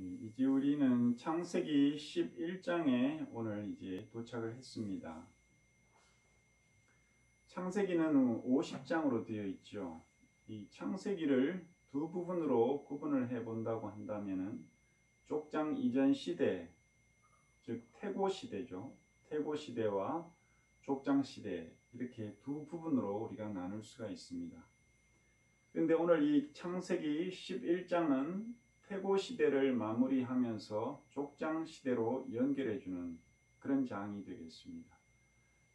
이제 우리는 창세기 11장에 오늘 이제 도착을 했습니다. 창세기는 50장으로 되어 있죠. 이 창세기를 두 부분으로 구분을 해 본다고 한다면은 족장 이전 시대, 즉 태고 시대죠. 태고 시대와 족장 시대, 이렇게 두 부분으로 우리가 나눌 수가 있습니다. 그런데 오늘 이 창세기 11장은 태고 시대를 마무리하면서 족장 시대로 연결해 주는 그런 장이 되겠습니다.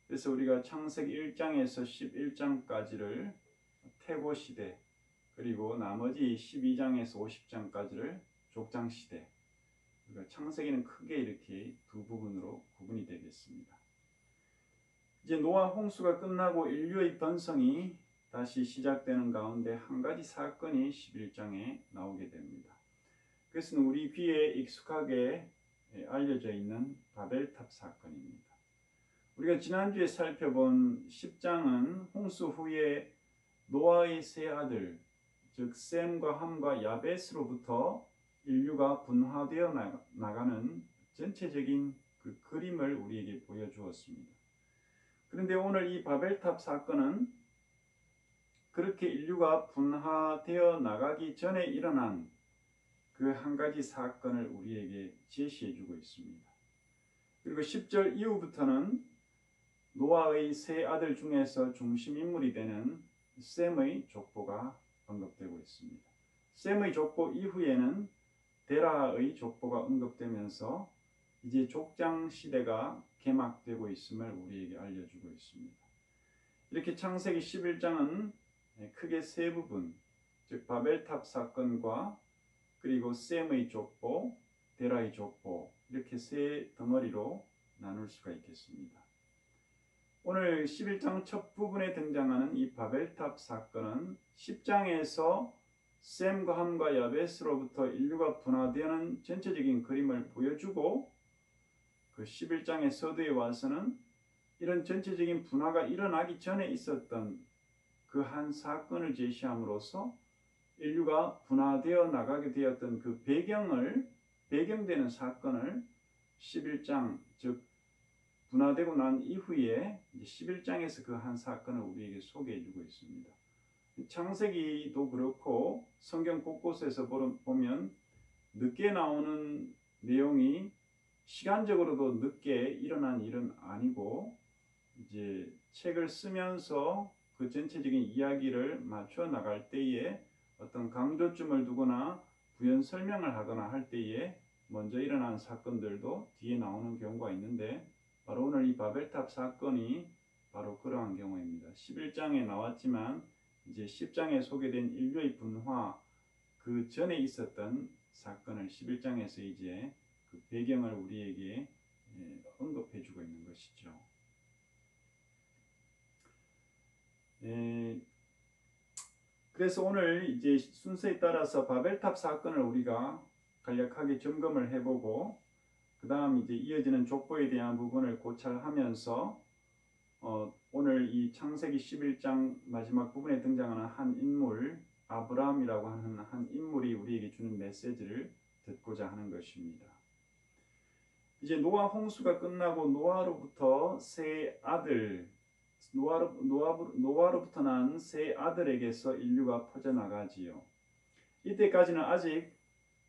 그래서 우리가 창세기 1장에서 11장까지를 태고 시대, 그리고 나머지 12장에서 50장까지를 족장 시대, 그러니까 창세기는 크게 이렇게 두 부분으로 구분이 되겠습니다. 이제 노아 홍수가 끝나고 인류의 번성이 다시 시작되는 가운데 한 가지 사건이 11장에 나오게 됩니다. 그것은 우리 귀에 익숙하게 알려져 있는 바벨탑 사건입니다. 우리가 지난주에 살펴본 10장은 홍수 후에 노아의 세 아들, 즉 셈과 함과 야벳으로부터 인류가 분화되어 나가는 전체적인 그 그림을 우리에게 보여주었습니다. 그런데 오늘 이 바벨탑 사건은 그렇게 인류가 분화되어 나가기 전에 일어난 그 한 가지 사건을 우리에게 제시해 주고 있습니다. 그리고 10절 이후부터는 노아의 세 아들 중에서 중심인물이 되는 셈의 족보가 언급되고 있습니다. 셈의 족보 이후에는 데라의 족보가 언급되면서 이제 족장 시대가 개막되고 있음을 우리에게 알려주고 있습니다. 이렇게 창세기 11장은 크게 세 부분, 즉 바벨탑 사건과 그리고 셈의 족보, 데라의 족보, 이렇게 세 덩어리로 나눌 수가 있겠습니다. 오늘 11장 첫 부분에 등장하는 이 바벨탑 사건은 10장에서 셈과 함과 야벳으로부터 인류가 분화되는 전체적인 그림을 보여주고, 그 11장의 서두에 와서는 이런 전체적인 분화가 일어나기 전에 있었던 그 한 사건을 제시함으로써 인류가 분화되어 나가게 되었던 그 배경되는 사건을 11장, 즉 분화되고 난 이후에 11장에서 그 한 사건을 우리에게 소개해 주고 있습니다. 창세기도 그렇고 성경 곳곳에서 보면 늦게 나오는 내용이 시간적으로도 늦게 일어난 일은 아니고, 이제 책을 쓰면서 그 전체적인 이야기를 맞춰 나갈 때에 어떤 강조점을 두거나 부연 설명을 하거나 할 때에 먼저 일어난 사건들도 뒤에 나오는 경우가 있는데, 바로 오늘 이 바벨탑 사건이 바로 그러한 경우입니다. 11장에 나왔지만 이제 10장에 소개된 인류의 분화, 그 전에 있었던 사건을 11장에서 이제 그 배경을 우리에게 언급해 주고 있는 것이죠. 그래서 오늘 이제 순서에 따라서 바벨탑 사건을 우리가 간략하게 점검을 해보고, 그 다음 이제 이어지는 족보에 대한 부분을 고찰하면서 오늘 이 창세기 11장 마지막 부분에 등장하는 한 인물, 아브라함이라고 하는 한 인물이 우리에게 주는 메시지를 듣고자 하는 것입니다. 이제 노아 홍수가 끝나고 노아로부터 노아로부터 난 세 아들에게서 인류가 퍼져나가지요. 이때까지는 아직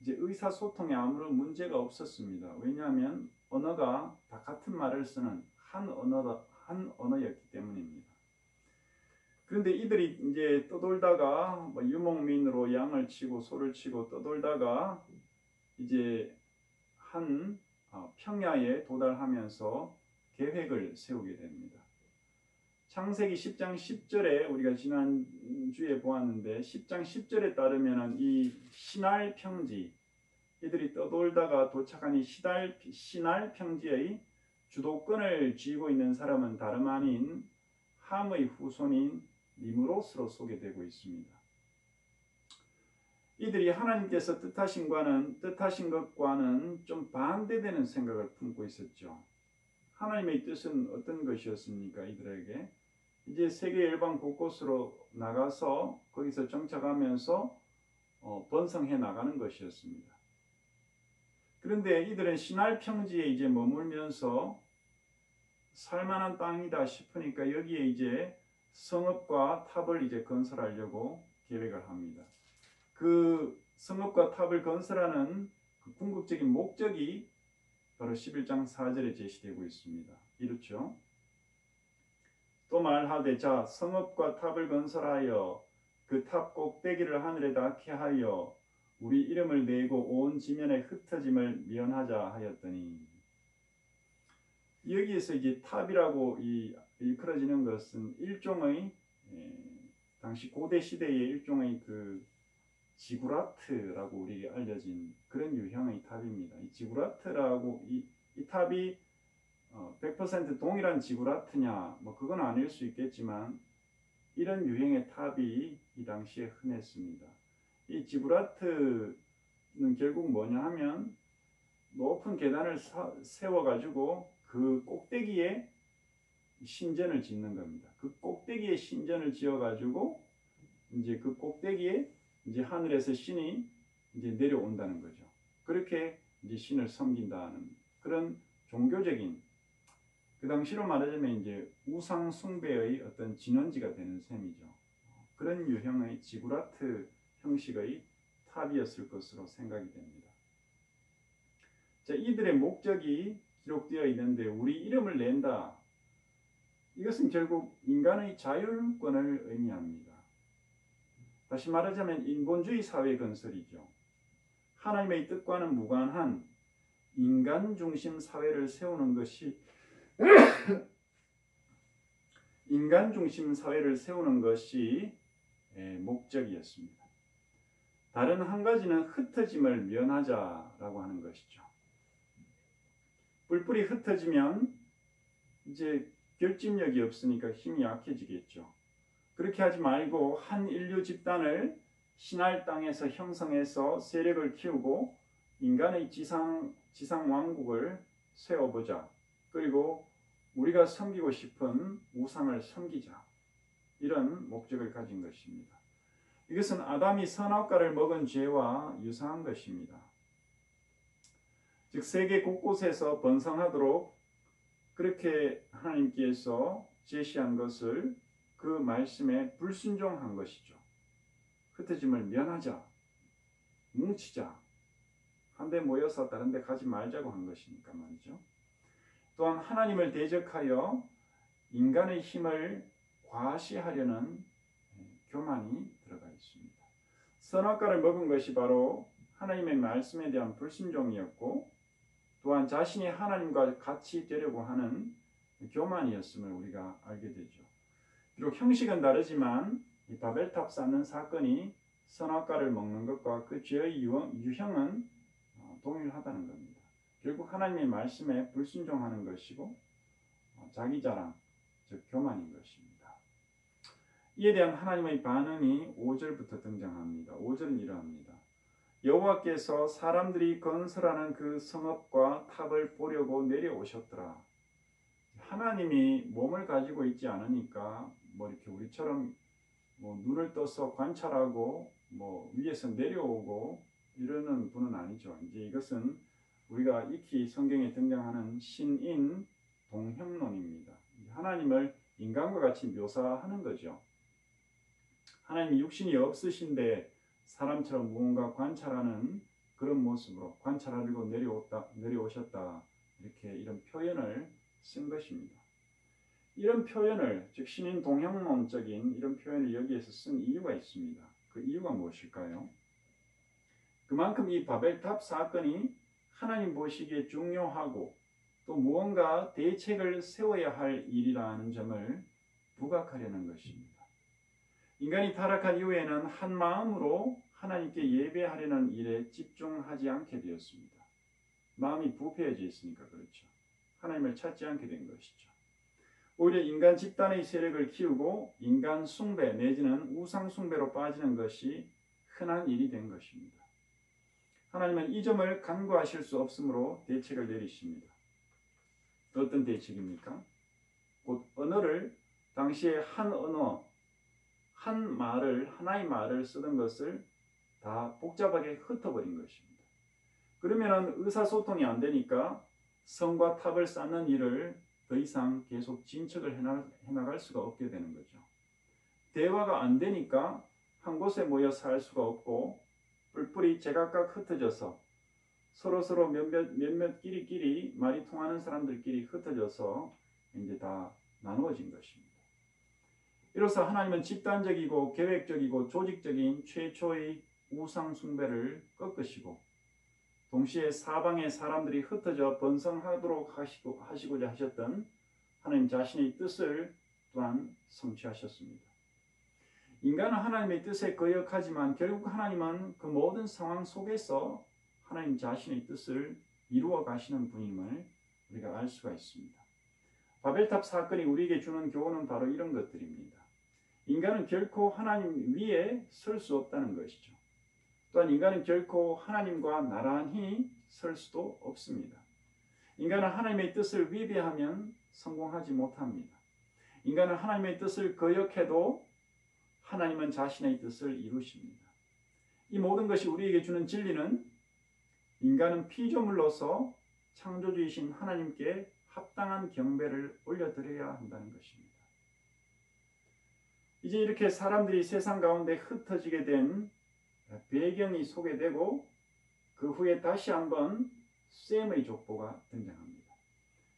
이제 의사소통에 아무런 문제가 없었습니다. 왜냐하면 언어가 다 같은 말을 쓰는 한 언어였기 때문입니다. 그런데 이들이 이제 떠돌다가 유목민으로 양을 치고 소를 치고 떠돌다가 이제 한 평야에 도달하면서 계획을 세우게 됩니다. 창세기 10장 10절에 우리가 지난주에 보았는데, 10장 10절에 따르면 이 시날 평지, 이들이 떠돌다가 도착한 이 시날 평지의 주도권을 쥐고 있는 사람은 다름 아닌 함의 후손인 니므롯으로 소개되고 있습니다. 이들이 하나님께서 뜻하신 것과는 좀 반대되는 생각을 품고 있었죠. 하나님의 뜻은 어떤 것이었습니까? 이들에게 이제 세계 열방 곳곳으로 나가서 거기서 정착하면서 번성해 나가는 것이었습니다. 그런데 이들은 시날 평지에 이제 머물면서 살만한 땅이다 싶으니까 여기에 이제 성읍과 탑을 이제 건설하려고 계획을 합니다. 그 성읍과 탑을 건설하는 그 궁극적인 목적이 바로 11장 4절에 제시되고 있습니다. 이렇죠. 또 말하되 자 성읍과 탑을 건설하여 그 탑 꼭대기를 하늘에 닿게 하여 우리 이름을 내고 온 지면에 흩어짐을 면하자 하였더니, 여기에서 이제 탑이라고 일컬어지는 것은 일종의 당시 고대 시대의 일종의 그 지구라트라고 우리에게 알려진 그런 유형의 탑입니다. 이 지구라트라고 이 탑이 100% 동일한 지구라트냐 뭐 그건 아닐 수 있겠지만 이런 유형의 탑이 이 당시에 흔했습니다. 이 지구라트는 결국 뭐냐 하면 높은 계단을 세워가지고 그 꼭대기에 신전을 짓는 겁니다. 그 꼭대기에 신전을 지어가지고 이제 그 꼭대기에 이제 하늘에서 신이 이제 내려온다는 거죠. 그렇게 이제 신을 섬긴다는 그런 종교적인, 그 당시로 말하자면 이제 우상 숭배의 어떤 진원지가 되는 셈이죠. 그런 유형의 지구라트 형식의 탑이었을 것으로 생각이 됩니다. 자, 이들의 목적이 기록되어 있는데 우리 이름을 낸다. 이것은 결국 인간의 자율권을 의미합니다. 다시 말하자면 인본주의 사회 건설이죠. 하나님의 뜻과는 무관한 인간 중심 사회를 세우는 것이 인간 중심 사회를 세우는 것이 목적이었습니다. 다른 한 가지는 흩어짐을 면하자라고 하는 것이죠. 뿔뿔이 흩어지면 이제 결집력이 없으니까 힘이 약해지겠죠. 그렇게 하지 말고 한 인류 집단을 신할 땅에서 형성해서 세력을 키우고 인간의 지상 왕국을 세워보자. 그리고 우리가 섬기고 싶은 우상을 섬기자. 이런 목적을 가진 것입니다. 이것은 아담이 선악과를 먹은 죄와 유사한 것입니다. 즉 세계 곳곳에서 번성하도록 그렇게 하나님께서 제시한 것을 그 말씀에 불순종한 것이죠. 흩어짐을 면하자, 뭉치자, 한데 모여서 다른 데 가지 말자고 한 것이니까 말이죠. 또한 하나님을 대적하여 인간의 힘을 과시하려는 교만이 들어가 있습니다. 선악과를 먹은 것이 바로 하나님의 말씀에 대한 불순종이었고 또한 자신이 하나님과 같이 되려고 하는 교만이었음을 우리가 알게 되죠. 비록 형식은 다르지만 이 바벨탑 쌓는 사건이 선악과를 먹는 것과 그 죄의 유형은 동일하다는 겁니다. 결국 하나님의 말씀에 불순종하는 것이고 자기 자랑, 즉 교만인 것입니다. 이에 대한 하나님의 반응이 5절부터 등장합니다. 5절은 이러합니다. 여호와께서 사람들이 건설하는 그 성읍과 탑을 보려고 내려오셨더라. 하나님이 몸을 가지고 있지 않으니까 뭐 이렇게 우리처럼 뭐 눈을 떠서 관찰하고 뭐 위에서 내려오고 이러는 분은 아니죠. 이제 이것은 우리가 익히 성경에 등장하는 신인 동형론입니다. 하나님을 인간과 같이 묘사하는 거죠. 하나님이 육신이 없으신데 사람처럼 무언가 관찰하는 그런 모습으로 관찰하려고 내려오셨다. 이렇게 이런 표현을 쓴 것입니다. 이런 표현을, 즉 신인 동형론적인 이런 표현을 여기에서 쓴 이유가 있습니다. 그 이유가 무엇일까요? 그만큼 이 바벨탑 사건이 하나님 보시기에 중요하고 또 무언가 대책을 세워야 할 일이라는 점을 부각하려는 것입니다. 인간이 타락한 이후에는 한 마음으로 하나님께 예배하려는 일에 집중하지 않게 되었습니다. 마음이 부패해져 있으니까 그렇죠. 하나님을 찾지 않게 된 것이죠. 오히려 인간 집단의 세력을 키우고 인간 숭배 내지는 우상 숭배로 빠지는 것이 흔한 일이 된 것입니다. 하나님은 이 점을 간과하실 수 없으므로 대책을 내리십니다. 어떤 대책입니까? 곧 언어를 당시에 한 언어, 하나의 말을 쓰던 것을 다 복잡하게 흩어버린 것입니다. 그러면은 의사소통이 안 되니까 성과 탑을 쌓는 일을 더 이상 계속 진척을 해나갈 수가 없게 되는 거죠. 대화가 안 되니까 한 곳에 모여 살 수가 없고 뿔뿔이 제각각 흩어져서 서로 몇몇 끼리끼리 말이 통하는 사람들끼리 흩어져서 이제 다 나누어진 것입니다. 이로써 하나님은 집단적이고 계획적이고 조직적인 최초의 우상 숭배를 꺾으시고 동시에 사방의 사람들이 흩어져 번성하도록 하시고자 하셨던 하나님 자신의 뜻을 또한 성취하셨습니다. 인간은 하나님의 뜻에 거역하지만 결국 하나님은 그 모든 상황 속에서 하나님 자신의 뜻을 이루어 가시는 분임을 우리가 알 수가 있습니다. 바벨탑 사건이 우리에게 주는 교훈은 바로 이런 것들입니다. 인간은 결코 하나님 위에 설 수 없다는 것이죠. 또한 인간은 결코 하나님과 나란히 설 수도 없습니다. 인간은 하나님의 뜻을 위배하면 성공하지 못합니다. 인간은 하나님의 뜻을 거역해도 하나님은 자신의 뜻을 이루십니다. 이 모든 것이 우리에게 주는 진리는 인간은 피조물로서 창조주이신 하나님께 합당한 경배를 올려드려야 한다는 것입니다. 이제 이렇게 사람들이 세상 가운데 흩어지게 된 배경이 소개되고 그 후에 다시 한번 셈의 족보가 등장합니다.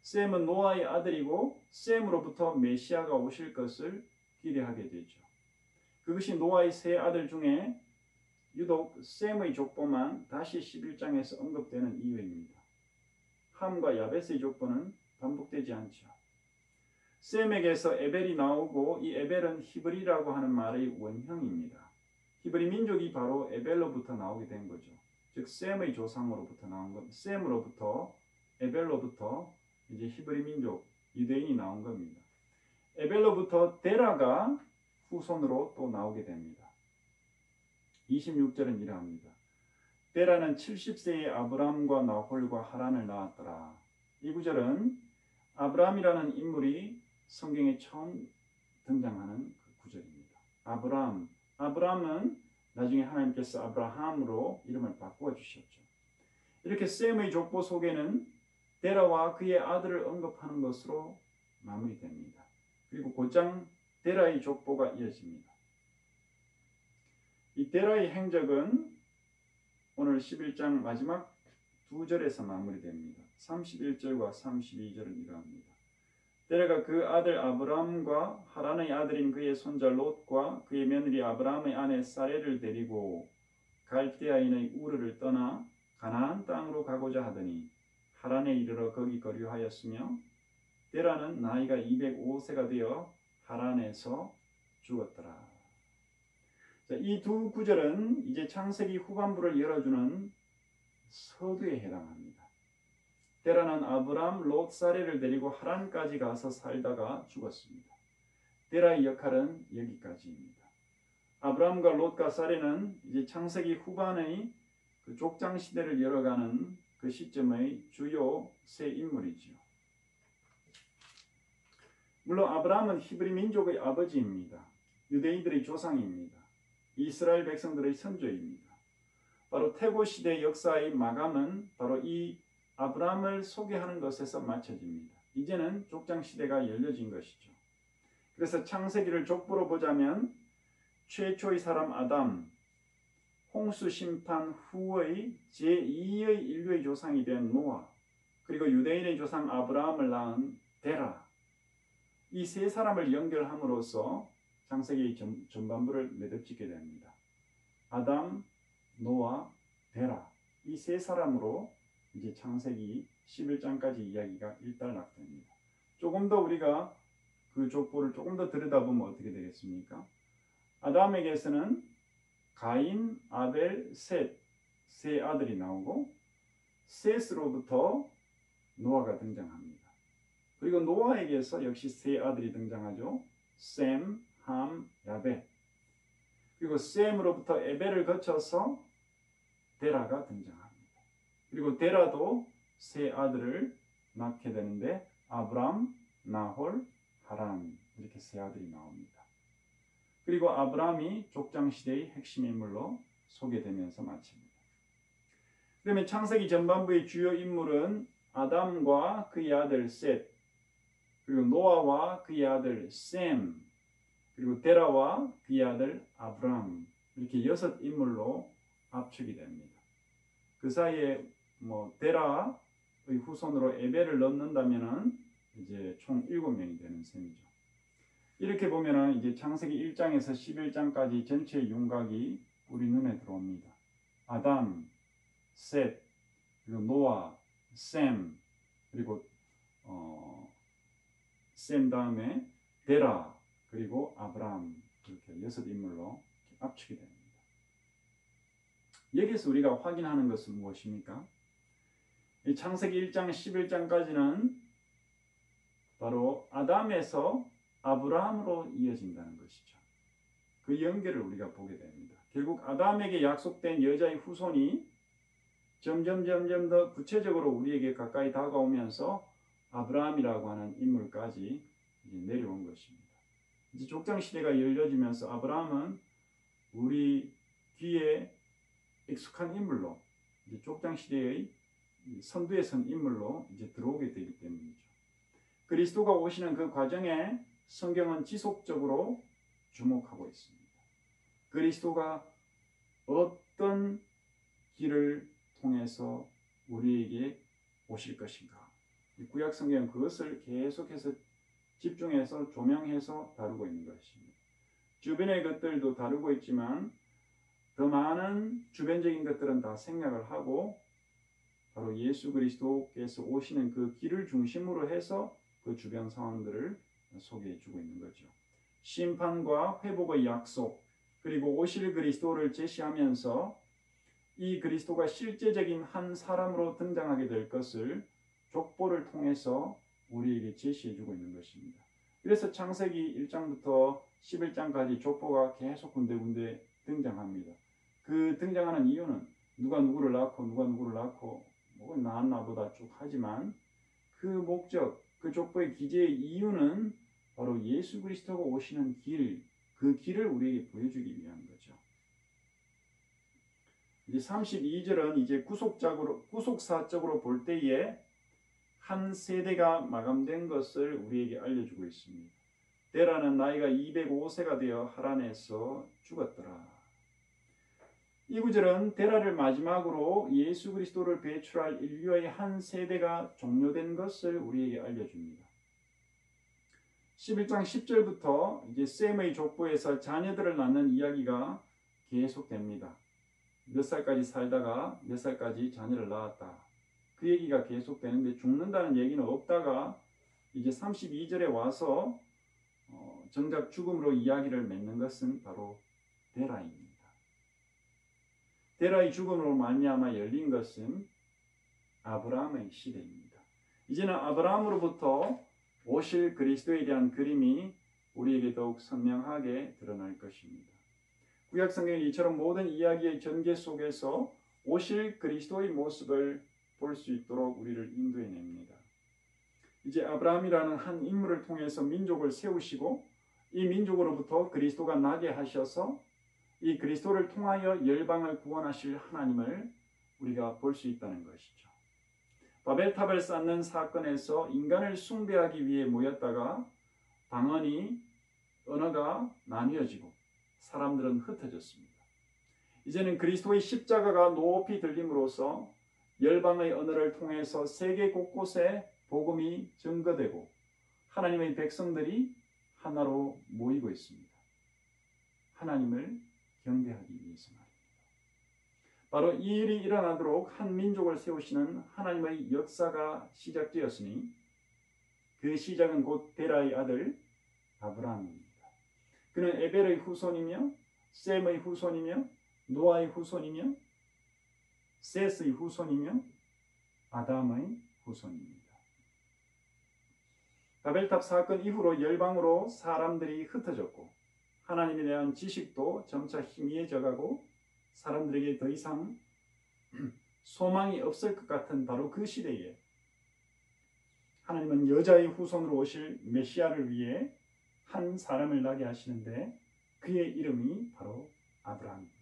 셈은 노아의 아들이고 셈으로부터 메시아가 오실 것을 기대하게 되죠. 그것이 노아의 세 아들 중에 유독 셈의 족보만 다시 11장에서 언급되는 이유입니다. 함과 야벳의 족보는 반복되지 않죠. 셈에게서 에벨이 나오고 이 에벨은 히브리라고 하는 말의 원형입니다. 히브리 민족이 바로 에벨로부터 나오게 된 거죠. 즉 셈의 조상으로부터 나온 것, 셈으로부터 에벨로부터 이제 히브리 민족 유대인이 나온 겁니다. 에벨로부터 데라가 후손으로 또 나오게 됩니다. 26절은 이러합니다. 데라는 70세의 아브람과 나홀과 하란을 낳았더라. 이 구절은 아브람이라는 인물이 성경에 처음 등장하는 그 구절입니다. 아브람은 나중에 하나님께서 아브라함으로 이름을 바꾸어 주셨죠. 이렇게 셈의 족보 속에는 데라와 그의 아들을 언급하는 것으로 마무리됩니다. 그리고 곧장 데라의 족보가 이어집니다. 이 데라의 행적은 오늘 11장 마지막 두 절에서 마무리됩니다. 31절과 32절은 이러합니다. 데라가 그 아들 아브람과 하란의 아들인 그의 손자 롯과 그의 며느리 아브람의 아내 사레를 데리고 갈대아인의 우르를 떠나 가나안 땅으로 가고자 하더니 하란에 이르러 거기 거류하였으며 데라는 나이가 205세가 되어 하란에서 죽었더라. 이 두 구절은 이제 창세기 후반부를 열어주는 서두에 해당합니다. 데라는 아브람, 롯, 사레를 데리고 하란까지 가서 살다가 죽었습니다. 데라의 역할은 여기까지입니다. 아브람과 롯과 사레는 이제 창세기 후반의 그 족장 시대를 열어가는 그 시점의 주요 세 인물이지요. 물론 아브람은 히브리 민족의 아버지입니다. 유대인들의 조상입니다. 이스라엘 백성들의 선조입니다. 바로 태고 시대 역사의 마감은 바로 이 아브람을 소개하는 것에서 마쳐집니다. 이제는 족장 시대가 열려진 것이죠. 그래서 창세기를 족보로 보자면 최초의 사람 아담, 홍수 심판 후의 제2의 인류의 조상이 된 노아, 그리고 유대인의 조상 아브라함을 낳은 데라, 이 세 사람을 연결함으로써 창세기의 전반부를 매듭짓게 됩니다. 아담, 노아, 데라, 이 세 사람으로 이제 창세기 11장까지 이야기가 일단락됩니다. 조금 더 우리가 그 족보를 조금 더 들여다보면 어떻게 되겠습니까? 아담에게서는 가인, 아벨, 셋, 세 아들이 나오고 셋으로부터 노아가 등장합니다. 그리고 노아에게서 역시 세 아들이 등장하죠. 셈, 함, 야벳. 그리고 셈으로부터 에벨을 거쳐서 데라가 등장합니다. 그리고 데라도 세 아들을 낳게 되는데 아브람, 나홀, 하란 이렇게 세 아들이 나옵니다. 그리고 아브람이 족장 시대의 핵심 인물로 소개되면서 마칩니다. 그러면 창세기 전반부의 주요 인물은 아담과 그의 아들 셋, 그리고 노아와 그의 아들 셈, 그리고 데라와 그의 아들 아브람, 이렇게 6인물로 압축이 됩니다. 그 사이에 데라의 후손으로 에벨을 넣는다면은 이제 총 7명이 되는 셈이죠. 이렇게 보면은 이제 창세기 1장에서 11장까지 전체 윤곽이 우리 눈에 들어옵니다. 아담, 셋, 그리고 노아, 셈, 그리고 셈 다음에 데라, 그리고 아브람, 이렇게 6인물로 압축이 됩니다. 여기서 우리가 확인하는 것은 무엇입니까? 이 창세기 1장 11장까지는 바로 아담에서 아브라함으로 이어진다는 것이죠. 그 연결을 우리가 보게 됩니다. 결국 아담에게 약속된 여자의 후손이 점점 더 구체적으로 우리에게 가까이 다가오면서 아브라함이라고 하는 인물까지 내려온 것입니다. 이제 족장 시대가 열려지면서 아브라함은 우리 귀에 익숙한 인물로, 이제 족장 시대의 선두에 선 인물로 이제 들어오게 되기 때문이죠. 그리스도가 오시는 그 과정에 성경은 지속적으로 주목하고 있습니다. 그리스도가 어떤 길을 통해서 우리에게 오실 것인가? 구약 성경은 그것을 계속해서 집중해서 조명해서 다루고 있는 것입니다. 주변의 것들도 다루고 있지만 더 많은 주변적인 것들은 다 생략을 하고 바로 예수 그리스도께서 오시는 그 길을 중심으로 해서 그 주변 상황들을 소개해 주고 있는 거죠. 심판과 회복의 약속, 그리고 오실 그리스도를 제시하면서 이 그리스도가 실제적인 한 사람으로 등장하게 될 것을 족보를 통해서 우리에게 제시해 주고 있는 것입니다. 그래서 창세기 1장부터 11장까지 족보가 계속 군데군데 등장합니다. 그 등장하는 이유는 누가 누구를 낳고 낳았나 보다 쭉 하지만 그 목적, 그 족보의 기재의 이유는 바로 예수 그리스도가 오시는 길, 그 길을 우리에게 보여주기 위한 거죠. 이제 32절은 이제 구속사적으로 볼 때에 한 세대가 마감된 것을 우리에게 알려주고 있습니다. 데라는 나이가 205세가 되어 하란에서 죽었더라. 이 구절은 데라를 마지막으로 예수 그리스도를 배출할 인류의 한 세대가 종료된 것을 우리에게 알려줍니다. 11장 10절부터 이제 셈의 족보에서 자녀들을 낳는 이야기가 계속됩니다. 몇 살까지 살다가 몇 살까지 자녀를 낳았다. 그 얘기가 계속되는데 죽는다는 얘기는 없다가 이제 32절에 와서 정작 죽음으로 이야기를 맺는 것은 바로 데라입니다. 데라의 죽음으로 말미암아 열린 것은 아브라함의 시대입니다. 이제는 아브라함으로부터 오실 그리스도에 대한 그림이 우리에게 더욱 선명하게 드러날 것입니다. 구약 성경은 이처럼 모든 이야기의 전개 속에서 오실 그리스도의 모습을 볼 수 있도록 우리를 인도해냅니다. 이제 아브라함이라는 한 인물을 통해서 민족을 세우시고 이 민족으로부터 그리스도가 나게 하셔서 이 그리스도를 통하여 열방을 구원하실 하나님을 우리가 볼 수 있다는 것이죠. 바벨탑을 쌓는 사건에서 인간을 숭배하기 위해 모였다가 방언이 언어가 나뉘어지고 사람들은 흩어졌습니다. 이제는 그리스도의 십자가가 높이 들림으로써 열방의 언어를 통해서 세계 곳곳에 복음이 증거되고 하나님의 백성들이 하나로 모이고 있습니다. 하나님을 경배하기 위해서 말입니다. 바로 이 일이 일어나도록 한 민족을 세우시는 하나님의 역사가 시작되었으니 그 시작은 곧 데라의 아들 아브라함입니다. 그는 에벨의 후손이며 셈의 후손이며 노아의 후손이며 셋의 후손이며 아담의 후손입니다. 바벨탑 사건 이후로 열방으로 사람들이 흩어졌고 하나님에 대한 지식도 점차 희미해져가고 사람들에게 더 이상 소망이 없을 것 같은 바로 그 시대에 하나님은 여자의 후손으로 오실 메시아를 위해 한 사람을 나게 하시는데 그의 이름이 바로 아브라함입니다.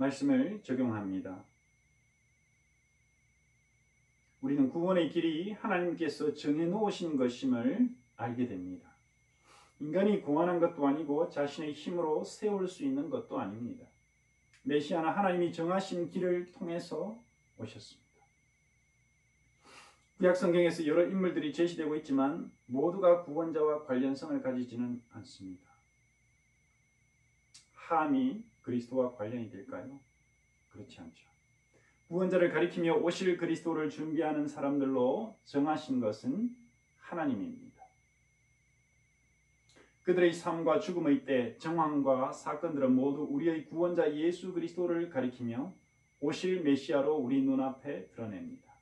말씀을 적용합니다. 우리는 구원의 길이 하나님께서 정해놓으신 것임을 알게 됩니다. 인간이 고안한 것도 아니고 자신의 힘으로 세울 수 있는 것도 아닙니다. 메시아는 하나님이 정하신 길을 통해서 오셨습니다. 구약 성경에서 여러 인물들이 제시되고 있지만 모두가 구원자와 관련성을 가지지는 않습니다. 함이 그리스도와 관련이 될까요? 그렇지 않죠. 구원자를 가리키며 오실 그리스도를 준비하는 사람들로 정하신 것은 하나님입니다. 그들의 삶과 죽음의 때 정황과 사건들은 모두 우리의 구원자 예수 그리스도를 가리키며 오실 메시아로 우리 눈앞에 드러냅니다.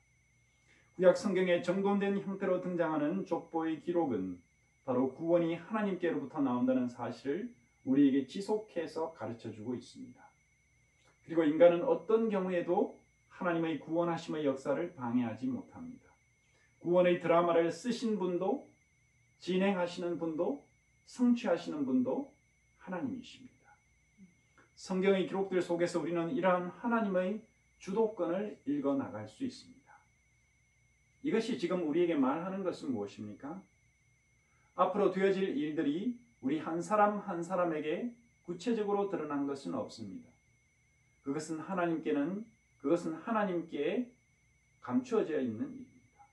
구약 성경에 정돈된 형태로 등장하는 족보의 기록은 바로 구원이 하나님께로부터 나온다는 사실을 우리에게 지속해서 가르쳐주고 있습니다. 그리고 인간은 어떤 경우에도 하나님의 구원하심의 역사를 방해하지 못합니다. 구원의 드라마를 쓰신 분도 진행하시는 분도 성취하시는 분도 하나님이십니다. 성경의 기록들 속에서 우리는 이러한 하나님의 주도권을 읽어나갈 수 있습니다. 이것이 지금 우리에게 말하는 것은 무엇입니까? 앞으로 되어질 일들이 우리 한 사람 한 사람에게 구체적으로 드러난 것은 없습니다. 그것은 하나님께 감추어져 있는 일입니다.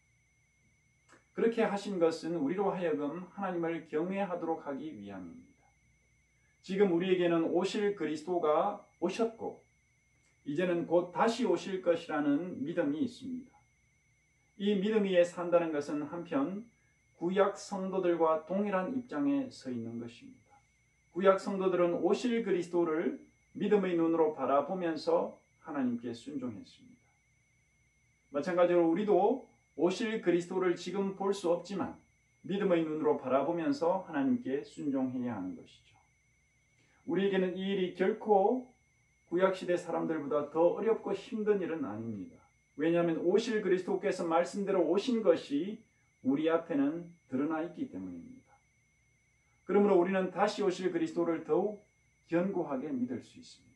그렇게 하신 것은 우리로 하여금 하나님을 경외하도록 하기 위함입니다. 지금 우리에게는 오실 그리스도가 오셨고 이제는 곧 다시 오실 것이라는 믿음이 있습니다. 이 믿음 위에 산다는 것은 한편 구약 성도들과 동일한 입장에 서 있는 것입니다. 구약 성도들은 오실 그리스도를 믿음의 눈으로 바라보면서 하나님께 순종했습니다. 마찬가지로 우리도 오실 그리스도를 지금 볼 수 없지만 믿음의 눈으로 바라보면서 하나님께 순종해야 하는 것이죠. 우리에게는 이 일이 결코 구약시대 사람들보다 더 어렵고 힘든 일은 아닙니다. 왜냐하면 오실 그리스도께서 말씀대로 오신 것이 우리 앞에는 드러나 있기 때문입니다. 그러므로 우리는 다시 오실 그리스도를 더욱 견고하게 믿을 수 있습니다.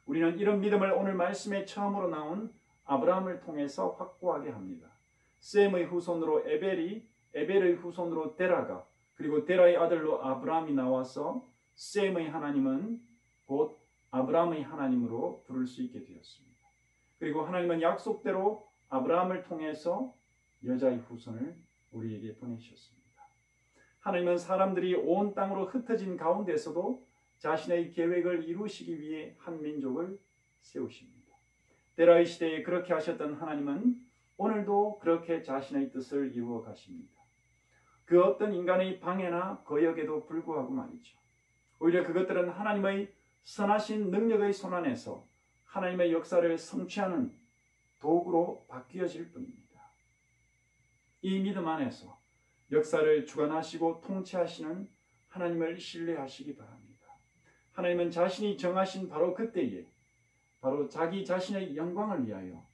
우리는 이런 믿음을 오늘 말씀에 처음으로 나온 아브라함을 통해서 확고하게 합니다. 셈의 후손으로 에벨이, 에벨의 후손으로 데라가, 그리고 데라의 아들로 아브라함이 나와서 셈의 하나님은 곧 아브라함의 하나님으로 부를 수 있게 되었습니다. 그리고 하나님은 약속대로 아브라함을 통해서 여자의 후손을 우리에게 보내셨습니다. 하나님은 사람들이 온 땅으로 흩어진 가운데서도 자신의 계획을 이루시기 위해 한 민족을 세우십니다. 데라의 시대에 그렇게 하셨던 하나님은 오늘도 그렇게 자신의 뜻을 이루어 가십니다. 그 어떤 인간의 방해나 거역에도 불구하고 말이죠. 오히려 그것들은 하나님의 선하신 능력의 손안에서 하나님의 역사를 성취하는 도구로 바뀌어질 뿐입니다. 이 믿음 안에서 역사를 주관하시고 통치하시는 하나님을 신뢰하시기 바랍니다. 하나님은 자신이 정하신 바로 그때에 바로 자기 자신의 영광을 위하여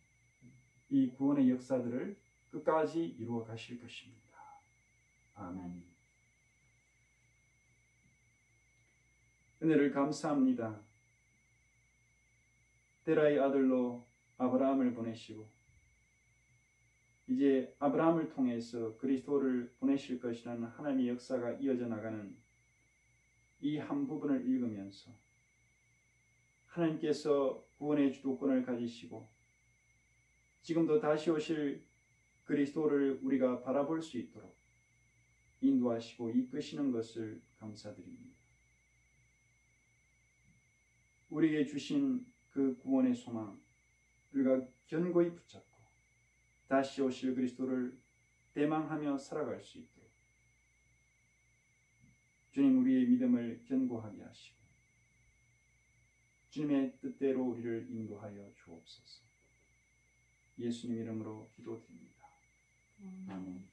이 구원의 역사들을 끝까지 이루어 가실 것입니다. 아멘. 은혜를 감사합니다. 데라의 아들로 아브라함을 보내시고 이제 아브라함을 통해서 그리스도를 보내실 것이라는 하나님의 역사가 이어져 나가는 이 한 부분을 읽으면서 하나님께서 구원의 주도권을 가지시고 지금도 다시 오실 그리스도를 우리가 바라볼 수 있도록 인도하시고 이끄시는 것을 감사드립니다. 우리에게 주신 그 구원의 소망 우리가 견고히 붙잡고 다시 오실 그리스도를 대망하며 살아갈 수 있도록 주님 우리의 믿음을 견고하게 하시고 주님의 뜻대로 우리를 인도하여 주옵소서. 예수님 이름으로 기도드립니다. 아멘.